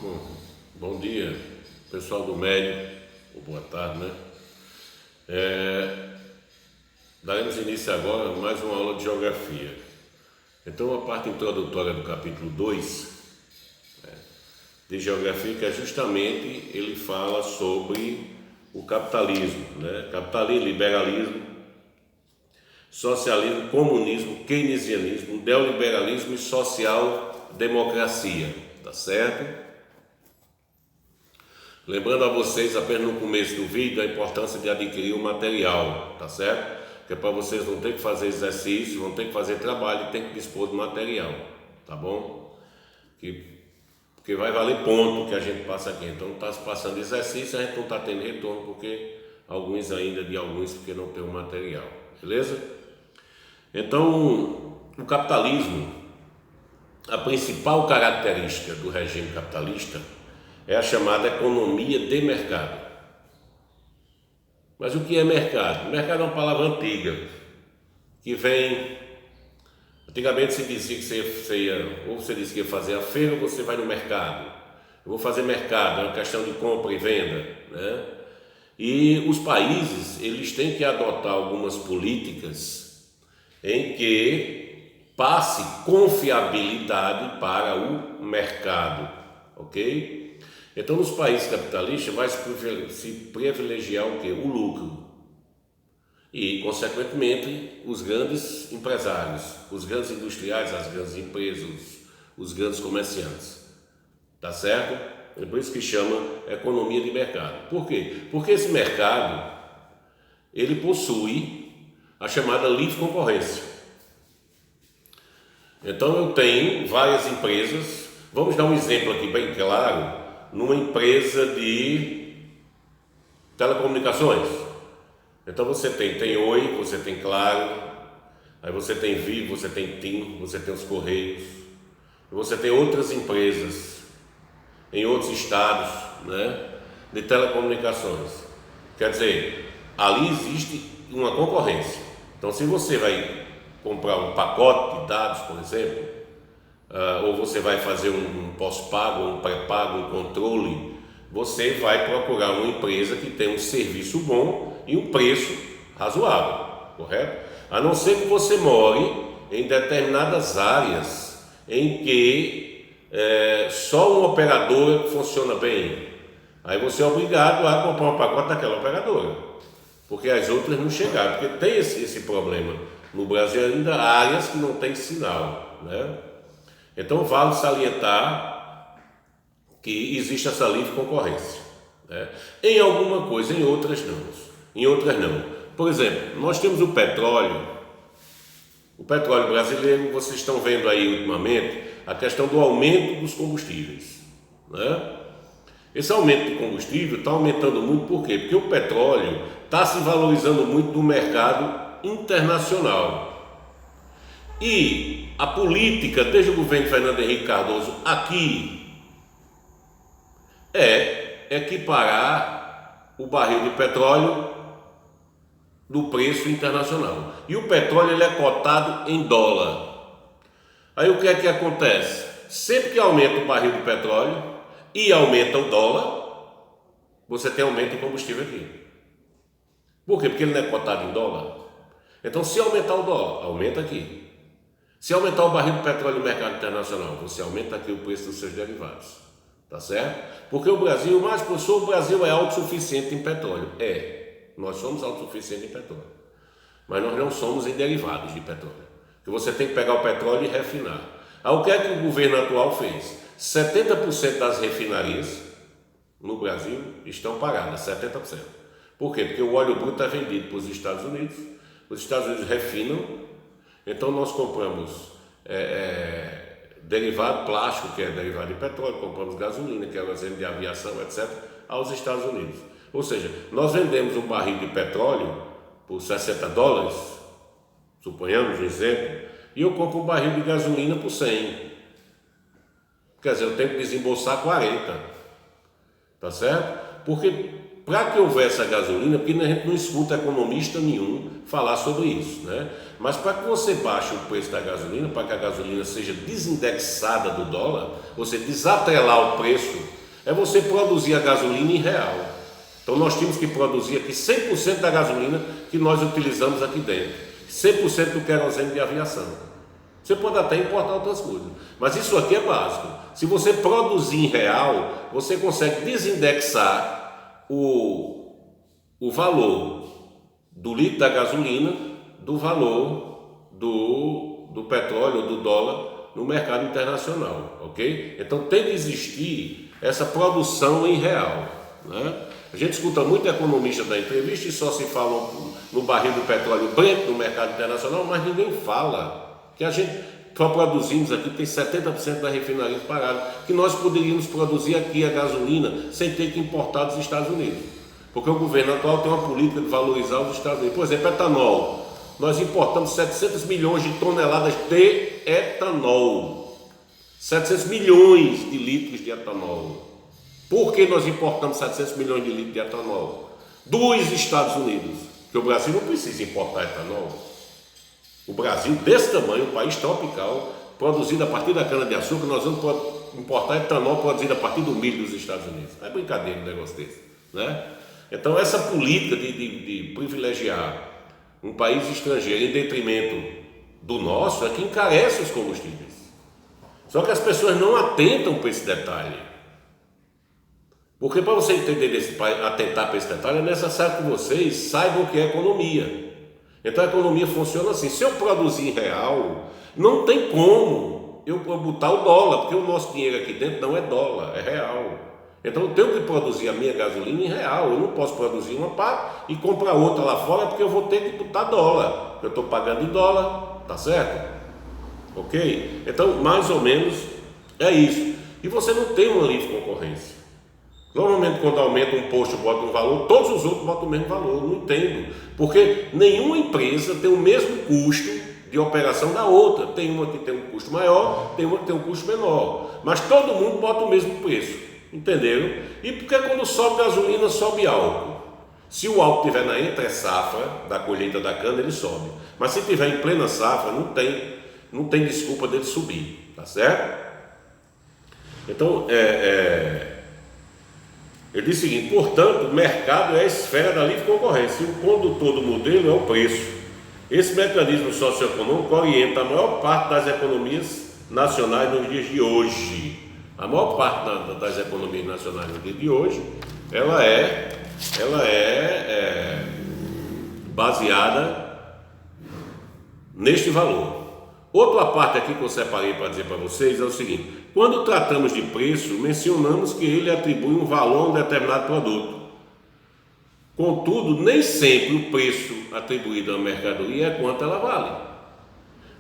Bom, bom dia, pessoal do médio, ou boa tarde, né? Daremos início agora a mais uma aula de geografia. Então, a parte introdutória do capítulo 2 de geografia, que é justamente, ele fala sobre o capitalismo, né? Capitalismo, liberalismo, socialismo, comunismo, keynesianismo, neoliberalismo e social-democracia, tá certo? Lembrando a vocês, apenas no começo do vídeo, a importância de adquirir o material, tá certo? Que é para vocês não ter que fazer exercício, não ter que fazer trabalho, tem que dispor de material, tá bom? Porque vai valer ponto que a gente passa aqui. Então está se passando exercício, a gente não está tendo retorno, porque porque não tem o material, beleza? Então, o capitalismo, a principal característica do regime capitalista é a chamada economia de mercado. Mas o que é mercado? Mercado é uma palavra antiga, que vem... Antigamente se dizia que você disse que ia fazer a feira, ou você vai no mercado. Eu vou fazer mercado, é uma questão de compra e venda, né? E os países, eles têm que adotar algumas políticas em que passe confiabilidade para o mercado, ok? Então, nos países capitalistas, vai se privilegiar o quê? O lucro. E, consequentemente, os grandes empresários, os grandes industriais, as grandes empresas, os grandes comerciantes. Tá certo? É por isso que chama economia de mercado. Por quê? Porque esse mercado, ele possui a chamada livre concorrência. Então, eu tenho várias empresas. Vamos dar um exemplo aqui bem claro. Numa empresa de telecomunicações. Então você tem Oi, você tem Claro, aí você tem Vivo, você tem TIM, você tem os Correios, você tem outras empresas em outros estados, né, de telecomunicações. Quer dizer, ali existe uma concorrência. Então, se você vai comprar um pacote de dados, por exemplo, ou você vai fazer um pós-pago, um pré-pago, um controle, você vai procurar uma empresa que tem um serviço bom e um preço razoável, correto? A não ser que você more em determinadas áreas em que só uma operadora funciona bem. Aí você é obrigado a comprar um pacote daquela operadora, porque as outras não chegaram, porque tem esse problema. No Brasil ainda há áreas que não tem sinal, né? Então, vale salientar que existe essa livre concorrência, né? Em alguma coisa, em outras não. Em outras não. Por exemplo, nós temos o petróleo brasileiro. Vocês estão vendo aí ultimamente a questão do aumento dos combustíveis, né? Esse aumento de combustível está aumentando muito, por quê? Porque o petróleo está se valorizando muito no mercado internacional. E a política, desde o governo de Fernando Henrique Cardoso aqui, é equiparar o barril de petróleo do preço internacional. E o petróleo ele é cotado em dólar. Aí o que é que acontece? Sempre que aumenta o barril de petróleo e aumenta o dólar, você tem aumento de combustível aqui. Por quê? Porque ele não é cotado em dólar. Então, se aumentar o dólar, aumenta aqui. Se aumentar o barril de petróleo no mercado internacional, você aumenta aqui o preço dos seus derivados, tá certo? Porque o Brasil, mas professor, o Brasil é autossuficiente em petróleo. Nós somos autossuficientes em petróleo, mas nós não somos em derivados de petróleo, porque você tem que pegar o petróleo e refinar. Aí o que é que o governo atual fez? 70% das refinarias no Brasil estão paradas, 70%. Por quê? Porque o óleo bruto é vendido para os Estados Unidos, os Estados Unidos refinam. Então nós compramos derivado plástico, que é derivado de petróleo, compramos gasolina, que é gasolina de aviação, etc., aos Estados Unidos. Ou seja, nós vendemos um barril de petróleo por $60, suponhamos um exemplo, e eu compro um barril de gasolina por 100. Quer dizer, eu tenho que desembolsar 40, tá certo? Porque para que houvesse a gasolina, porque a gente não escuta economista nenhum falar sobre isso, né? Mas para que você baixe o preço da gasolina, para que a gasolina seja desindexada do dólar, você desatrelar o preço, é você produzir a gasolina em real. Então nós tínhamos que produzir aqui 100% da gasolina que nós utilizamos aqui dentro, 100% do querosene de aviação. Você pode até importar outras coisas, mas isso aqui é básico. Se você produzir em real, você consegue desindexar o valor do litro da gasolina do valor do petróleo, do dólar no mercado internacional, ok? Então tem que existir essa produção em real, né? A gente escuta muito economista da entrevista e só se fala no barril do petróleo Brent no mercado internacional, mas ninguém fala que a gente só produzimos aqui, tem 70% da refinaria parada, que nós poderíamos produzir aqui a gasolina sem ter que importar dos Estados Unidos. Porque o governo atual tem uma política de valorizar os Estados Unidos. Por exemplo, etanol. Nós importamos 700 milhões de toneladas de etanol. 700 milhões de litros de etanol. Por que nós importamos 700 milhões de litros de etanol? Dos Estados Unidos. Porque o Brasil não precisa importar etanol. O Brasil, desse tamanho, um país tropical, produzido a partir da cana-de-açúcar, nós vamos importar etanol produzido a partir do milho dos Estados Unidos. Não é brincadeira um negócio desse, né? Então, essa política de privilegiar um país estrangeiro em detrimento do nosso é que encarece os combustíveis. Só que as pessoas não atentam para esse detalhe. Porque para você atentar para esse detalhe é necessário que vocês saibam o que é economia. Então a economia funciona assim: se eu produzir em real, não tem como eu botar o dólar, porque o nosso dinheiro aqui dentro não é dólar, é real. Então eu tenho que produzir a minha gasolina em real. Eu não posso produzir uma parte e comprar outra lá fora, porque eu vou ter que botar dólar. Eu estou pagando em dólar, tá certo? Ok? Então mais ou menos é isso. E você não tem uma livre concorrência. Normalmente quando aumenta um posto, bota um valor, todos os outros botam o mesmo valor. Não entendo. Porque nenhuma empresa tem o mesmo custo de operação da outra. Tem uma que tem um custo maior, tem uma que tem um custo menor. Mas todo mundo bota o mesmo preço. Entenderam? E porque quando sobe gasolina, sobe álcool. Se o álcool estiver na entre-safra da colheita da cana, ele sobe. Mas se estiver em plena safra, não tem desculpa dele subir. Tá certo? Então, ele diz o seguinte: portanto, o mercado é a esfera da livre concorrência, e o condutor do modelo é o preço. Esse mecanismo socioeconômico orienta a maior parte das economias nacionais nos dias de hoje. A maior parte das economias nacionais nos dias de hoje, ela é baseada neste valor. Outra parte aqui que eu separei para dizer para vocês é o seguinte: quando tratamos de preço, mencionamos que ele atribui um valor a um determinado produto. Contudo, nem sempre o preço atribuído à mercadoria é quanto ela vale.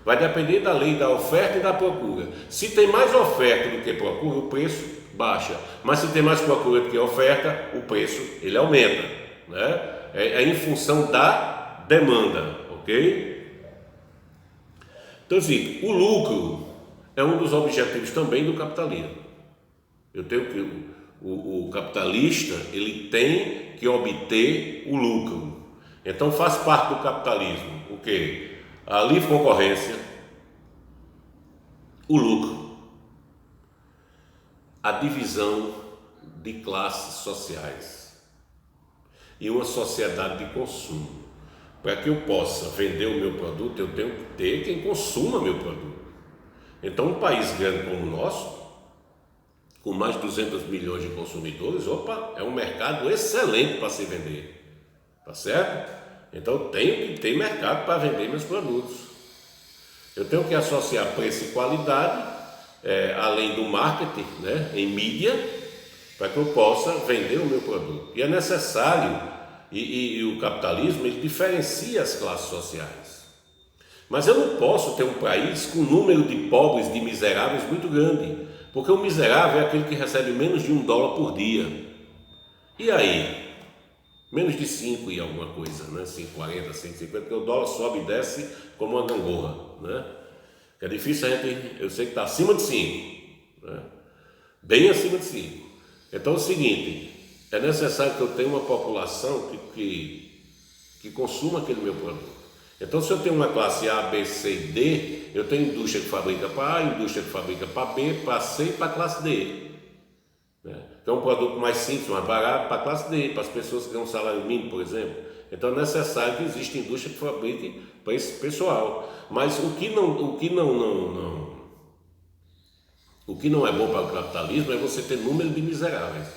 Vai depender da lei da oferta e da procura. Se tem mais oferta do que procura, o preço baixa. Mas se tem mais procura do que oferta, o preço ele aumenta, né? É em função da demanda, ok? Então, assim, o lucro é um dos objetivos também do capitalismo. Eu tenho que o capitalista ele tem que obter o lucro. Então faz parte do capitalismo o quê? A livre concorrência, o lucro, a divisão de classes sociais e uma sociedade de consumo. Para que eu possa vender o meu produto, eu tenho que ter quem consuma meu produto. Então, um país grande como o nosso, com mais de 200 milhões de consumidores, é um mercado excelente para se vender, tá certo? Então, eu tenho que ter mercado para vender meus produtos. Eu tenho que associar preço e qualidade, além do marketing, né, em mídia, para que eu possa vender o meu produto. E é necessário, e o capitalismo ele diferencia as classes sociais. Mas eu não posso ter um país com um número de pobres, de miseráveis muito grande, porque o miserável é aquele que recebe menos de $1 por dia. E aí? Menos de 5 e alguma coisa, né? 5,40, 5,50, porque o dólar sobe e desce como uma gangorra, né? É difícil eu sei que está acima de 5, né? Bem acima de 5. Então é o seguinte, é necessário que eu tenha uma população que consuma aquele meu produto. Então, se eu tenho uma classe A, B, C e D, eu tenho indústria que fabrica para A, indústria que fabrica para B, para C e para a classe D. Né? Então, um produto mais simples, mais barato, para a classe D, para as pessoas que ganham um salário mínimo, por exemplo. Então, é necessário que exista indústria que fabrique para esse pessoal. Mas o que não é bom para o capitalismo é você ter número de miseráveis.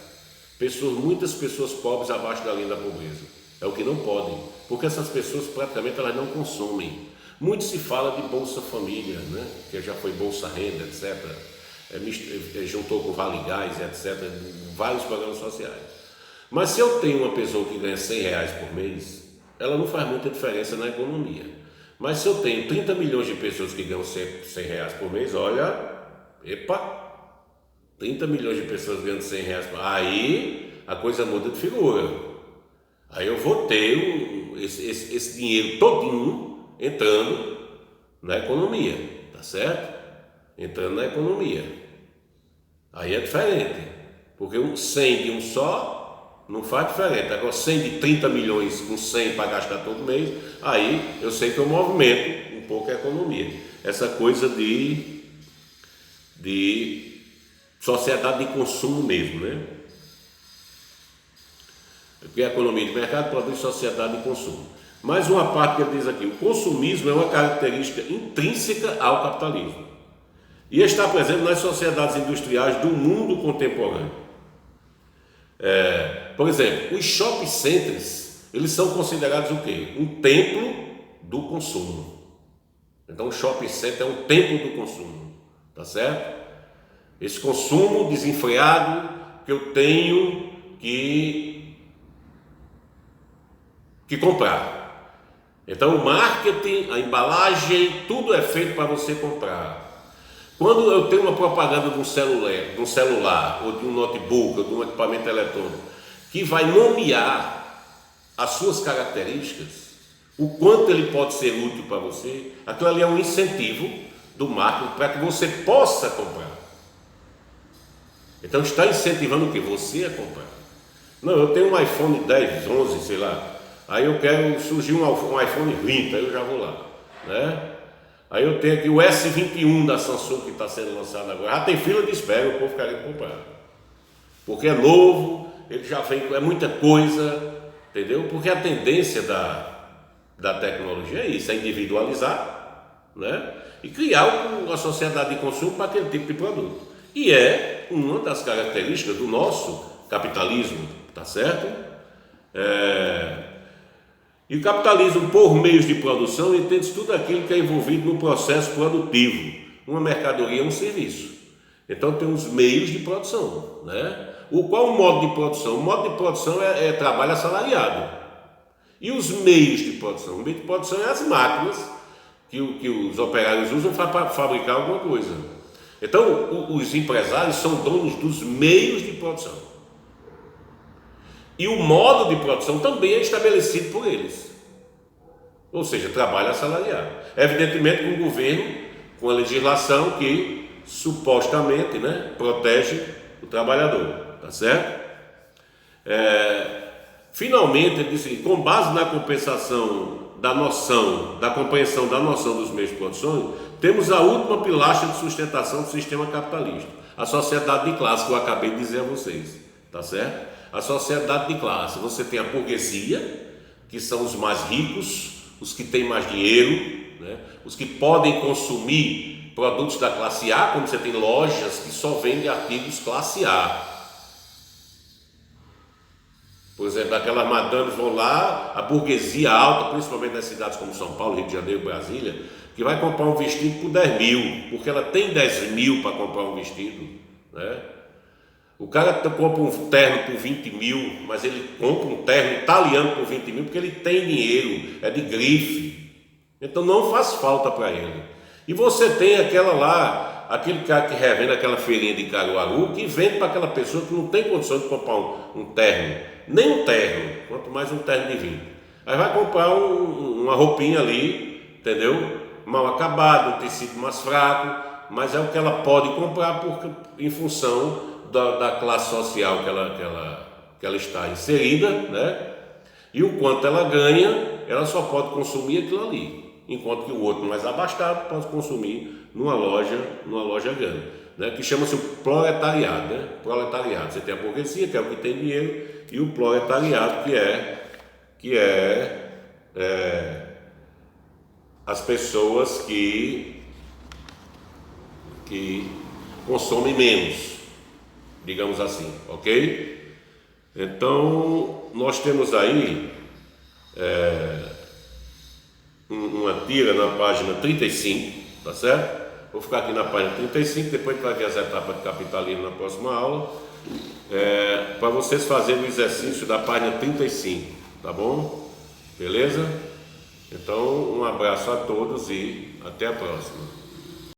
Muitas pessoas pobres abaixo da linha da pobreza. É o que não podem, porque essas pessoas praticamente elas não consomem. Muito se fala de Bolsa Família, né? Que já foi Bolsa Renda, etc. Juntou com Vale Gás, etc. Vários programas sociais. Mas se eu tenho uma pessoa que ganha R$100 por mês, ela não faz muita diferença na economia. Mas se eu tenho 30 milhões de pessoas que ganham R$100 por mês, olha, 30 milhões de pessoas ganhando R$100 por mês, aí a coisa muda de figura. Aí eu vou ter esse dinheiro todinho entrando na economia, tá certo? Entrando na economia. Aí é diferente, porque 100 de um só não faz diferença. Agora 100 de 30 milhões com 100 para gastar todo mês, aí eu sei que eu movimento um pouco a economia. Essa coisa de sociedade de consumo mesmo, né? Porque a economia de mercado produz sociedade de consumo. Mais uma parte que ele diz aqui: o consumismo é uma característica intrínseca ao capitalismo e está presente nas sociedades industriais do mundo contemporâneo. Por exemplo, os shopping centers, eles são considerados o quê? Um templo do consumo. Então o shopping center é um templo do consumo, tá certo? Esse consumo desenfreado que eu tenho que comprar. Então o marketing, a embalagem, tudo é feito para você comprar. Quando eu tenho uma propaganda de um celular ou de um notebook ou de um equipamento eletrônico que vai nomear as suas características, o quanto ele pode ser útil para você, aquilo ali é um incentivo do marketing para que você possa comprar. Então está incentivando o que? Você a comprar. Não, eu tenho um iPhone 10, 11, sei lá. Aí eu quero surgir um iPhone 20, aí eu já vou lá, né? Aí eu tenho aqui o S21 da Samsung que está sendo lançado agora. Já tem fila de espera, o povo querendo comprar. Porque é novo, ele já vem, é muita coisa, entendeu? Porque a tendência da tecnologia é isso, é individualizar, né? E criar uma sociedade de consumo para aquele tipo de produto. E é uma das características do nosso capitalismo, tá certo? E o capitalismo, por meios de produção, entende tudo aquilo que é envolvido no processo produtivo, uma mercadoria ou um serviço. Então tem os meios de produção, né? Qual o modo de produção? O modo de produção é trabalho assalariado. E os meios de produção? O meio de produção é as máquinas que os operários usam para fabricar alguma coisa. Então os empresários são donos dos meios de produção. E o modo de produção também é estabelecido por eles. Ou seja, trabalho assalariado. Evidentemente com o governo, com a legislação que supostamente, né, protege o trabalhador. Tá certo? Finalmente, ele disse que com base na compreensão da noção dos meios de produção, temos a última pilastra de sustentação do sistema capitalista, a sociedade de classe que eu acabei de dizer a vocês. Tá certo? A sociedade de classe, você tem a burguesia, que são os mais ricos, os que têm mais dinheiro, né? Os que podem consumir produtos da classe A, como você tem lojas que só vendem artigos classe A. Por exemplo, aquelas madames vão lá, a burguesia alta, principalmente nas cidades como São Paulo, Rio de Janeiro, Brasília, que vai comprar um vestido por 10 mil, porque ela tem 10 mil para comprar um vestido, né? O cara compra um terno por 20 mil, mas ele compra um terno italiano por 20 mil porque ele tem dinheiro, é de grife. Então não faz falta para ele. E você tem aquele cara que revende aquela feirinha de Caruaru, que vende para aquela pessoa que não tem condição de comprar um terno, nem um terno, quanto mais um terno de 20. Aí vai comprar uma roupinha ali, entendeu? Mal acabado, um tecido mais fraco, mas é o que ela pode comprar em função da classe social que que ela está inserida, né? E o quanto ela ganha, ela só pode consumir aquilo ali, enquanto que o outro mais abastado pode consumir numa loja grande, né? Que chama-se o proletariado, né? Proletariado, você tem a burguesia, que é o que tem dinheiro, e o proletariado, que é as pessoas que consomem menos, digamos assim, ok? Então, nós temos aí uma tira na página 35, tá certo? Vou ficar aqui na página 35, depois a gente vai ver as etapas de capitalismo na próxima aula, para vocês fazerem o exercício da página 35, tá bom? Beleza? Então, um abraço a todos e até a próxima.